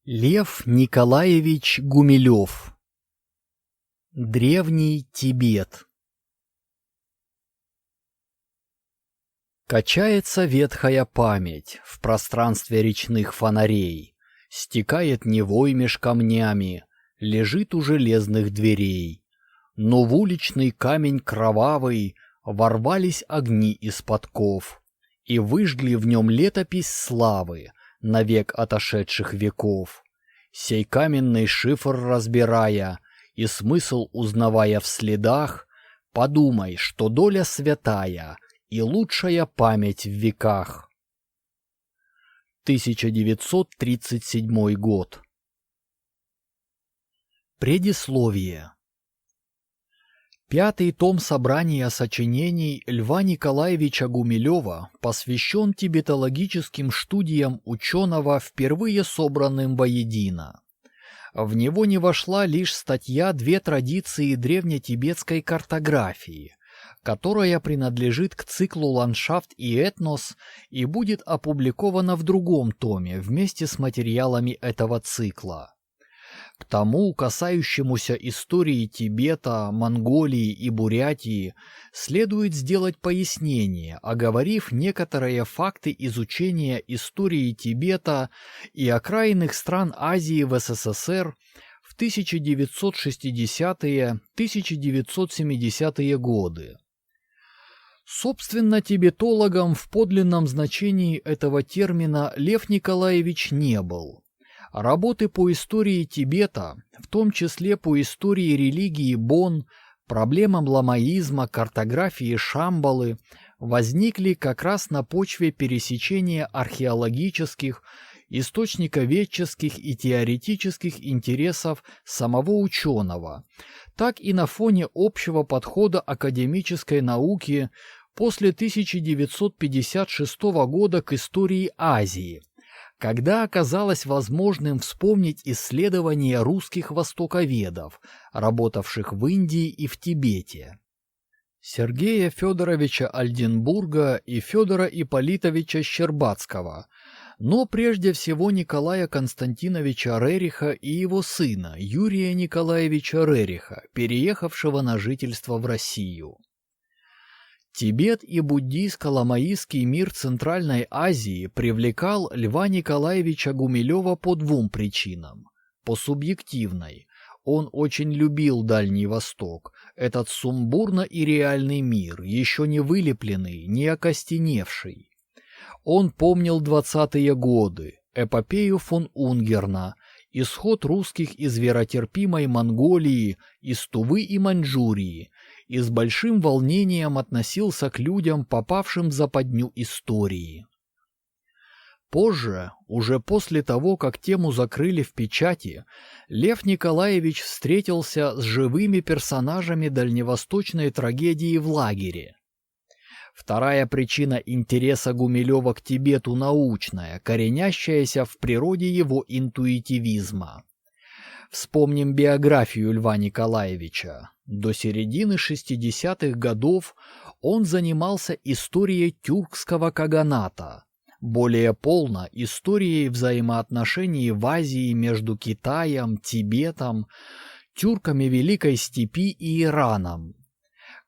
Лев Николаевич Гумилев. Древний Тибет. Качается ветхая память в пространстве речных фонарей, стекает Невой меж камнями, лежит у железных дверей. Но в уличный камень кровавый ворвались огни из подков и выжгли в нем летопись славы навек отошедших веков. Сей каменный шифр разбирая и смысл узнавая в следах, подумай, что доля святая и лучшая память в веках. 1937 год. Предисловие. Пятый том собрания сочинений Льва Николаевича Гумилева посвящен тибетологическим студиям ученого, впервые собранным воедино. В него не вошла лишь статья «Две традиции древнетибетской картографии», которая принадлежит к циклу «Ландшафт и этнос» и будет опубликована в другом томе вместе с материалами этого цикла. К тому, касающемуся истории Тибета, Монголии и Бурятии, следует сделать пояснение, оговорив некоторые факты изучения истории Тибета и окраинных стран Азии в СССР в 1960-1970-е годы. Собственно, тибетологом в подлинном значении этого термина Лев Николаевич не был. Работы по истории Тибета, в том числе по истории религии Бон, проблемам ламаизма, картографии Шамбалы, возникли как раз на почве пересечения археологических, источниковедческих и теоретических интересов самого ученого, так и на фоне общего подхода академической науки после 1956 года к истории Азии, когда оказалось возможным вспомнить исследования русских востоковедов, работавших в Индии и в Тибете. Сергея Федоровича Альденбурга и Федора Ипполитовича Щербацкого, но прежде всего Николая Константиновича Рериха и его сына Юрия Николаевича Рериха, переехавшего на жительство в Россию. Тибет и буддийско-ламаистский мир Центральной Азии привлекал Льва Николаевича Гумилева по двум причинам. По субъективной. Он очень любил Дальний Восток, этот сумбурно и реальный мир, еще не вылепленный, не окостеневший. Он помнил 20-е годы, эпопею фон Унгерна, исход русских из веротерпимой Монголии, из Тувы и Маньчжурии, и с большим волнением относился к людям, попавшим в западню истории. Позже, уже после того, как тему закрыли в печати, Лев Николаевич встретился с живыми персонажами дальневосточной трагедии в лагере. Вторая причина интереса Гумилева к Тибету научная, коренящаяся в природе его интуитивизма. Вспомним биографию Льва Николаевича. До середины 60-х годов он занимался историей тюркского каганата, более полно историей взаимоотношений в Азии между Китаем, Тибетом, тюрками Великой Степи и Ираном.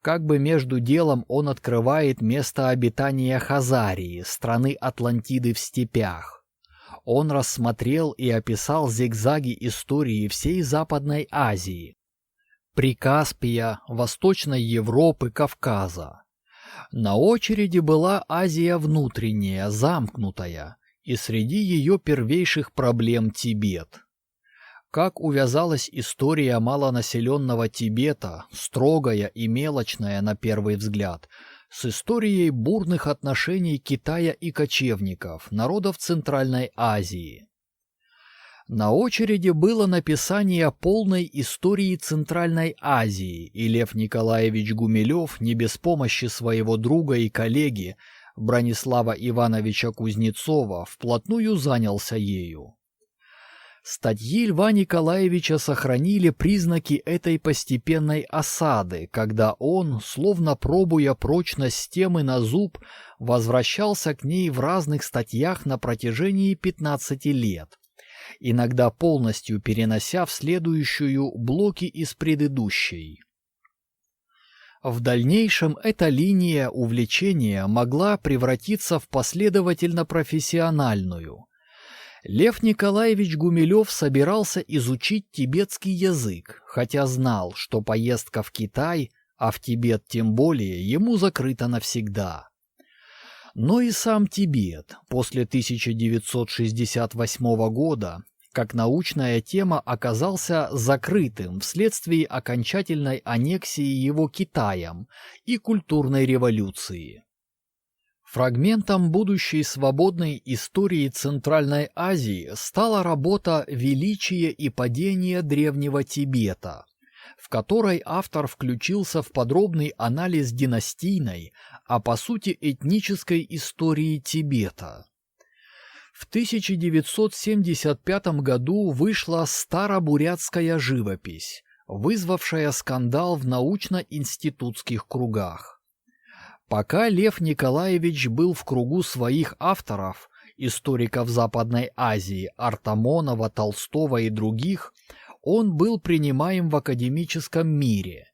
Как бы между делом он открывает место обитания Хазарии, страны Атлантиды в степях. Он рассмотрел и описал зигзаги истории всей Западной Азии, Прикаспия, Восточной Европы, Кавказа. На очереди была Азия внутренняя, замкнутая, и среди ее первейших проблем Тибет. Как увязалась история малонаселенного Тибета, строгая и мелочная на первый взгляд, с историей бурных отношений Китая и кочевников, народов Центральной Азии. На очереди было написание полной истории Центральной Азии, и Лев Николаевич Гумилев не без помощи своего друга и коллеги Бранислава Ивановича Кузнецова вплотную занялся ею. Статьи Льва Николаевича сохранили признаки этой постепенной осады, когда он, словно пробуя прочность темы на зуб, возвращался к ней в разных статьях на протяжении 15 лет. иногда полностью перенося в следующую блоки из предыдущей. В дальнейшем эта линия увлечения могла превратиться в последовательно профессиональную. Лев Николаевич Гумилев собирался изучить тибетский язык, хотя знал, что поездка в Китай, а в Тибет тем более, ему закрыта навсегда. Но и сам Тибет после 1968 года как научная тема оказался закрытым вследствие окончательной аннексии его Китаем и культурной революции. Фрагментом будущей свободной истории Центральной Азии стала работа «Величие и падение древнего Тибета», в которой автор включился в подробный анализ династийной, а по сути этнической истории Тибета. В 1975 году вышла «Старобурятская живопись», вызвавшая скандал в научно-институтских кругах. Пока Лев Николаевич был в кругу своих авторов, историков Западной Азии, Артамонова, Толстого и других, он был принимаем в академическом мире.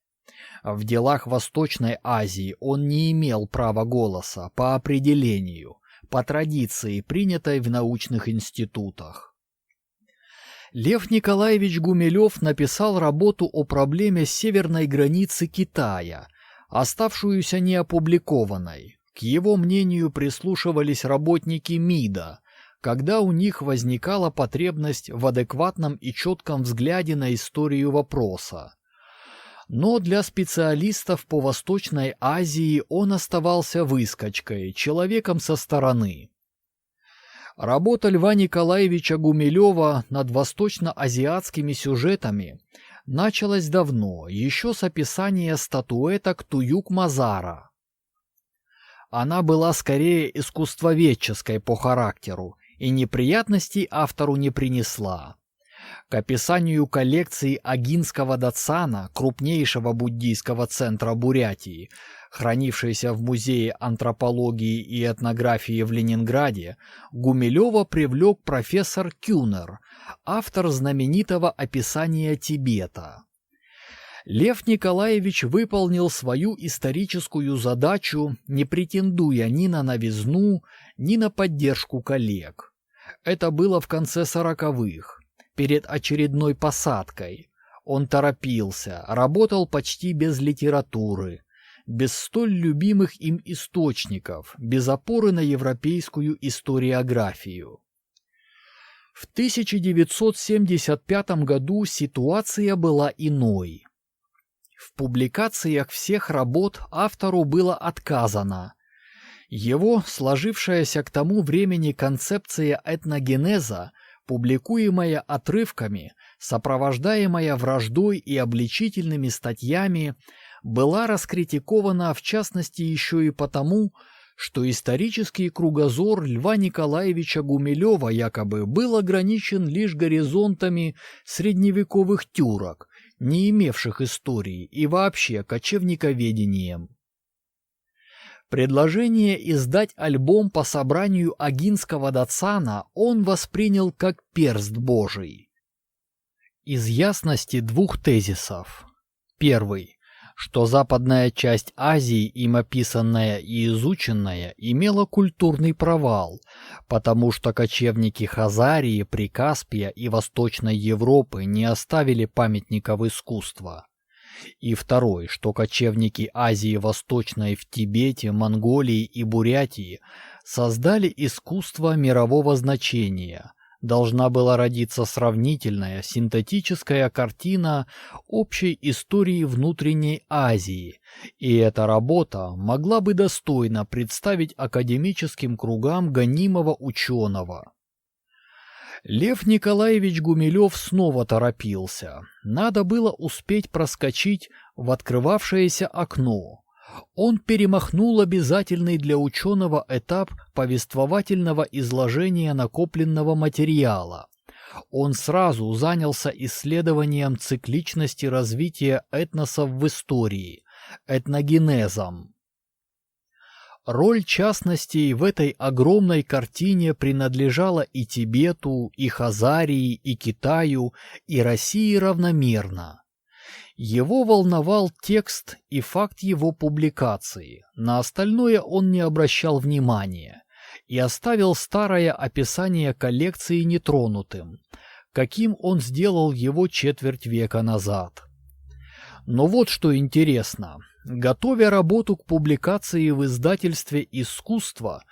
В делах Восточной Азии он не имел права голоса по определению, по традиции, принятой в научных институтах. Лев Николаевич Гумилев написал работу о проблеме северной границы Китая, оставшуюся неопубликованной. К его мнению прислушивались работники МИДа, когда у них возникала потребность в адекватном и четком взгляде на историю вопроса. Но для специалистов по Восточной Азии он оставался выскочкой, человеком со стороны. Работа Льва Николаевича Гумилева над восточно-азиатскими сюжетами началась давно, еще с описания статуэток Туюк-Мазара. Она была скорее искусствоведческой по характеру и неприятностей автору не принесла. К описанию коллекции Агинского Дацана, крупнейшего буддийского центра Бурятии, хранившейся в Музее антропологии и этнографии в Ленинграде, Гумилева привлек профессор Кюнер, автор знаменитого описания Тибета. Лев Николаевич выполнил свою историческую задачу, не претендуя ни на новизну, ни на поддержку коллег. Это было в конце 40-х. Перед очередной посадкой. Он торопился, работал почти без литературы, без столь любимых им источников, без опоры на европейскую историографию. В 1975 году ситуация была иной. В публикациях всех работ автору было отказано. Его сложившаяся к тому времени концепция этногенеза, публикуемая отрывками, сопровождаемая враждой и обличительными статьями, была раскритикована в частности еще и потому, что исторический кругозор Льва Николаевича Гумилева якобы был ограничен лишь горизонтами средневековых тюрок, не имевших истории, и вообще кочевниковедением. Предложение издать альбом по собранию Агинского Дацана он воспринял как перст Божий. Из ясности двух тезисов. Первый, что западная часть Азии, им описанная и изученная, имела культурный провал, потому что кочевники Хазарии, Прикаспия и Восточной Европы не оставили памятников искусства. И второй, что кочевники Азии Восточной в Тибете, Монголии и Бурятии создали искусство мирового значения. Должна была родиться сравнительная, синтетическая картина общей истории внутренней Азии, и эта работа могла бы достойно представить академическим кругам гонимого ученого. Лев Николаевич Гумилев снова торопился. Надо было успеть проскочить в открывавшееся окно. Он перемахнул обязательный для ученого этап повествовательного изложения накопленного материала. Он сразу занялся исследованием цикличности развития этносов в истории, этногенезом. Роль частностей в этой огромной картине принадлежала и Тибету, и Хазарии, и Китаю, и России равномерно. Его волновал текст и факт его публикации, на остальное он не обращал внимания и оставил старое описание коллекции нетронутым, каким он сделал его четверть века назад. Но вот что интересно. Готовя работу к публикации в издательстве «Искусство»,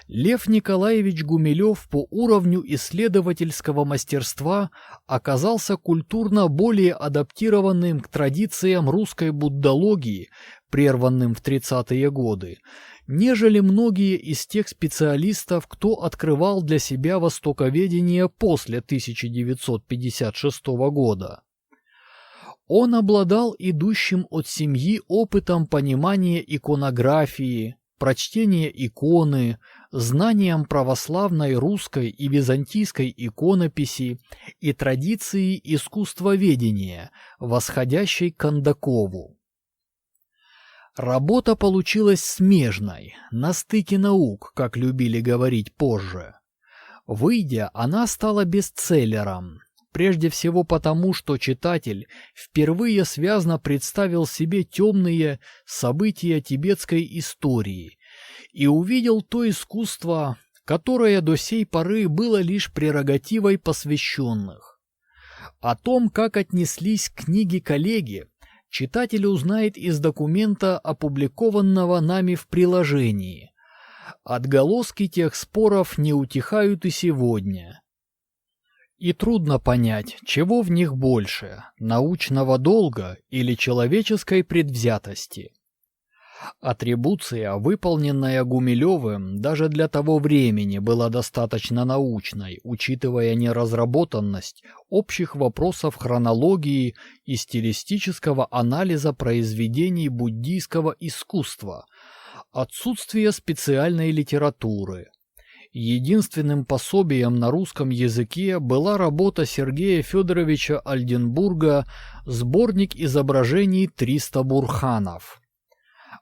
Лев Николаевич Гумилев по уровню исследовательского мастерства оказался культурно более адаптированным к традициям русской буддологии, прерванным в 30-е годы, нежели многие из тех специалистов, кто открывал для себя востоковедение после 1956 года. Он обладал идущим от семьи опытом понимания иконографии, прочтения иконы, знанием православной русской и византийской иконописи и традиции искусствоведения, восходящей к Кондакову. Работа получилась смежной, на стыке наук, как любили говорить позже. Выйдя, она стала бестселлером. Прежде всего потому, что читатель впервые связно представил себе темные события тибетской истории и увидел то искусство, которое до сей поры было лишь прерогативой посвященных. О том, как отнеслись к книге коллеги, читатель узнает из документа, опубликованного нами в приложении. Отголоски тех споров не утихают и сегодня. И трудно понять, чего в них больше – научного долга или человеческой предвзятости. Атрибуция, выполненная Гумилевым, даже для того времени была достаточно научной, учитывая неразработанность общих вопросов хронологии и стилистического анализа произведений буддийского искусства, отсутствие специальной литературы. Единственным пособием на русском языке была работа Сергея Федоровича Альденбурга «Сборник изображений 300 бурханов».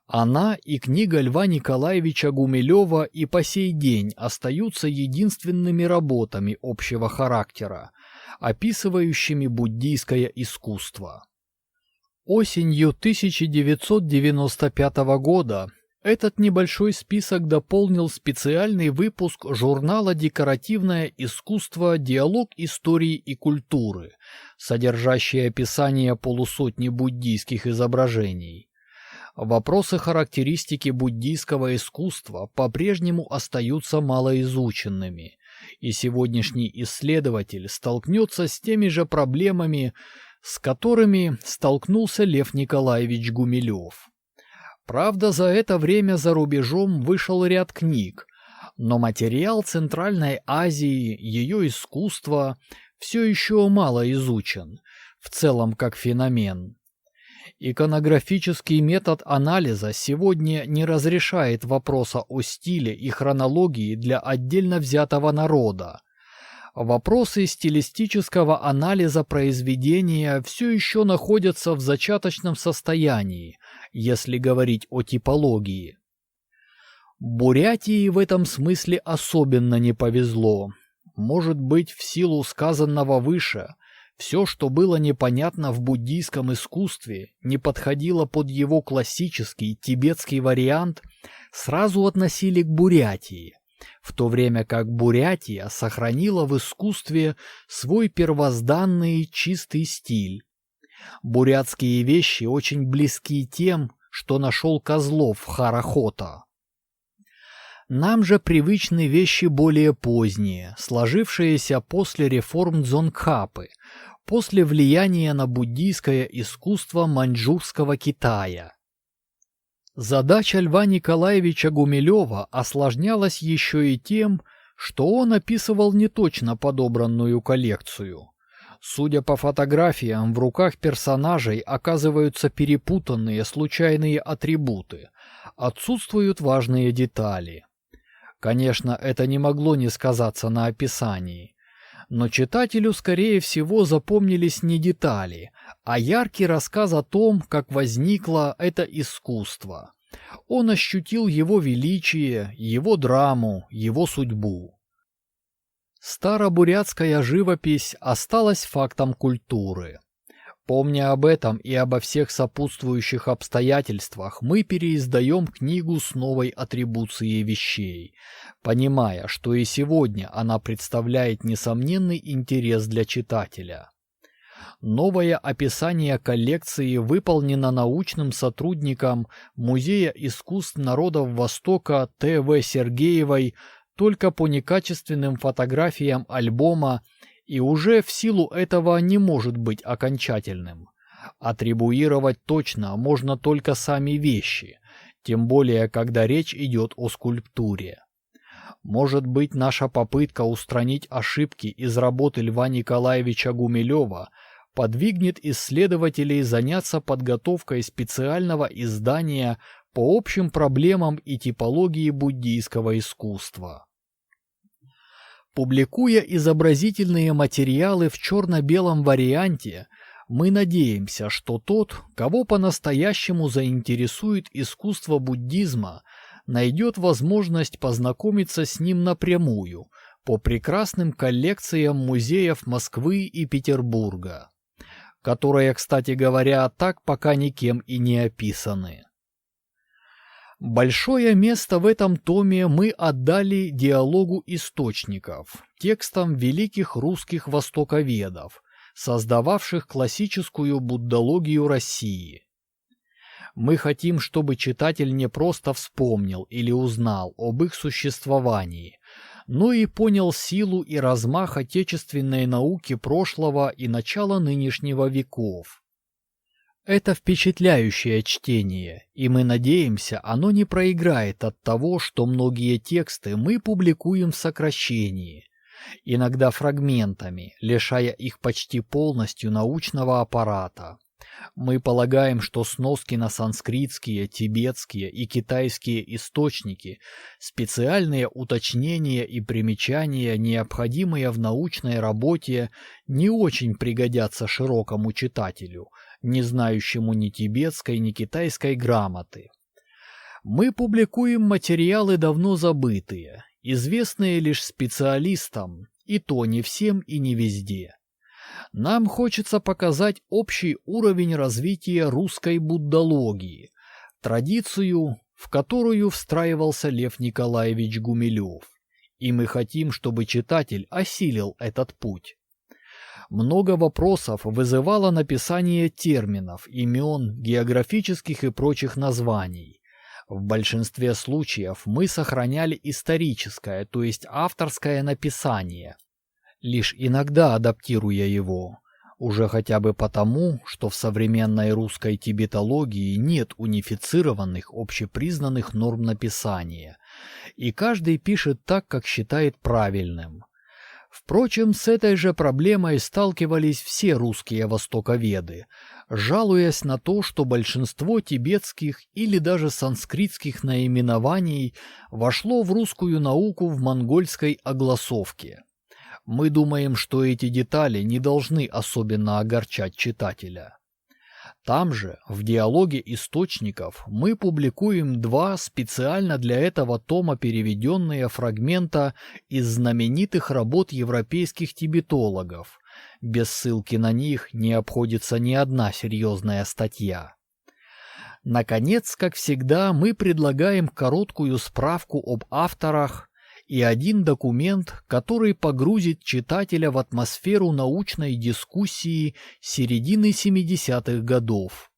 Она и книга Льва Николаевича Гумилева и по сей день остаются единственными работами общего характера, описывающими буддийское искусство. Осенью 1995 года этот небольшой список дополнил специальный выпуск журнала «Декоративное искусство. Диалог истории и культуры», содержащий описание полусотни буддийских изображений. Вопросы характеристики буддийского искусства по-прежнему остаются малоизученными, и сегодняшний исследователь столкнется с теми же проблемами, с которыми столкнулся Лев Николаевич Гумилев. Правда, за это время за рубежом вышел ряд книг, но материал Центральной Азии, ее искусство все еще мало изучен, в целом как феномен. Иконографический метод анализа сегодня не разрешает вопроса о стиле и хронологии для отдельно взятого народа. Вопросы стилистического анализа произведения все еще находятся в зачаточном состоянии, если говорить о типологии. Бурятии в этом смысле особенно не повезло. Может быть, в силу сказанного выше, все, что было непонятно в буддийском искусстве, не подходило под его классический тибетский вариант, сразу относили к Бурятии, в то время как Бурятия сохранила в искусстве свой первозданный чистый стиль. Бурятские вещи очень близки тем, что нашел Козлов в Харахота. Нам же привычны вещи более поздние, сложившиеся после реформ Дзонгхапы, после влияния на буддийское искусство маньчжурского Китая. Задача Льва Николаевича Гумилева осложнялась еще и тем, что он описывал неточно подобранную коллекцию. Судя по фотографиям, в руках персонажей оказываются перепутанные случайные атрибуты, отсутствуют важные детали. Конечно, это не могло не сказаться на описании, но читателю, скорее всего, запомнились не детали, а яркий рассказ о том, как возникло это искусство, Он ощутил его величие, его драму, его судьбу. Старобурятская живопись осталась фактом культуры. Помня об этом и обо всех сопутствующих обстоятельствах, мы переиздаем книгу с новой атрибуцией вещей, понимая, что и сегодня она представляет несомненный интерес для читателя. Новое описание коллекции выполнено научным сотрудником Музея искусств народов Востока Т.В. Сергеевой только по некачественным фотографиям альбома и уже в силу этого не может быть окончательным. Атрибуировать точно можно только сами вещи, тем более когда речь идет о скульптуре. Может быть, наша попытка устранить ошибки из работы Льва Николаевича Гумилева подвигнет исследователей заняться подготовкой специального издания по общим проблемам и типологии буддийского искусства. Публикуя изобразительные материалы в черно-белом варианте, мы надеемся, что тот, кого по-настоящему заинтересует искусство буддизма, найдет возможность познакомиться с ним напрямую по прекрасным коллекциям музеев Москвы и Петербурга, которые, кстати говоря, так пока никем и не описаны. Большое место в этом томе мы отдали диалогу источников, текстам великих русских востоковедов, создававших классическую буддологию России. Мы хотим, чтобы читатель не просто вспомнил или узнал об их существовании, но и понял силу и размах отечественной науки прошлого и начала нынешнего веков. Это впечатляющее чтение, и мы надеемся, оно не проиграет от того, что многие тексты мы публикуем в сокращении, иногда фрагментами, лишая их почти полностью научного аппарата. Мы полагаем, что сноски на санскритские, тибетские и китайские источники, специальные уточнения и примечания, необходимые в научной работе, не очень пригодятся широкому читателю, не знающему ни тибетской, ни китайской грамоты. Мы публикуем материалы давно забытые, известные лишь специалистам, и то не всем и не везде. Нам хочется показать общий уровень развития русской буддологии, традицию, в которую встраивался Лев Николаевич Гумилев, и мы хотим, чтобы читатель осилил этот путь. Много вопросов вызывало написание терминов, имен, географических и прочих названий. В большинстве случаев мы сохраняли историческое, то есть авторское написание, лишь иногда адаптируя его, уже хотя бы потому, что в современной русской тибетологии нет унифицированных общепризнанных норм написания, и каждый пишет так, как считает правильным. Впрочем, с этой же проблемой сталкивались все русские востоковеды, жалуясь на то, что большинство тибетских или даже санскритских наименований вошло в русскую науку в монгольской огласовке. Мы думаем, что эти детали не должны особенно огорчать читателя. Там же, в диалоге источников, мы публикуем два специально для этого тома переведенные фрагмента из знаменитых работ европейских тибетологов. Без ссылки на них не обходится ни одна серьезная статья. Наконец, как всегда, мы предлагаем короткую справку об авторах и один документ, который погрузит читателя в атмосферу научной дискуссии середины 70-х годов.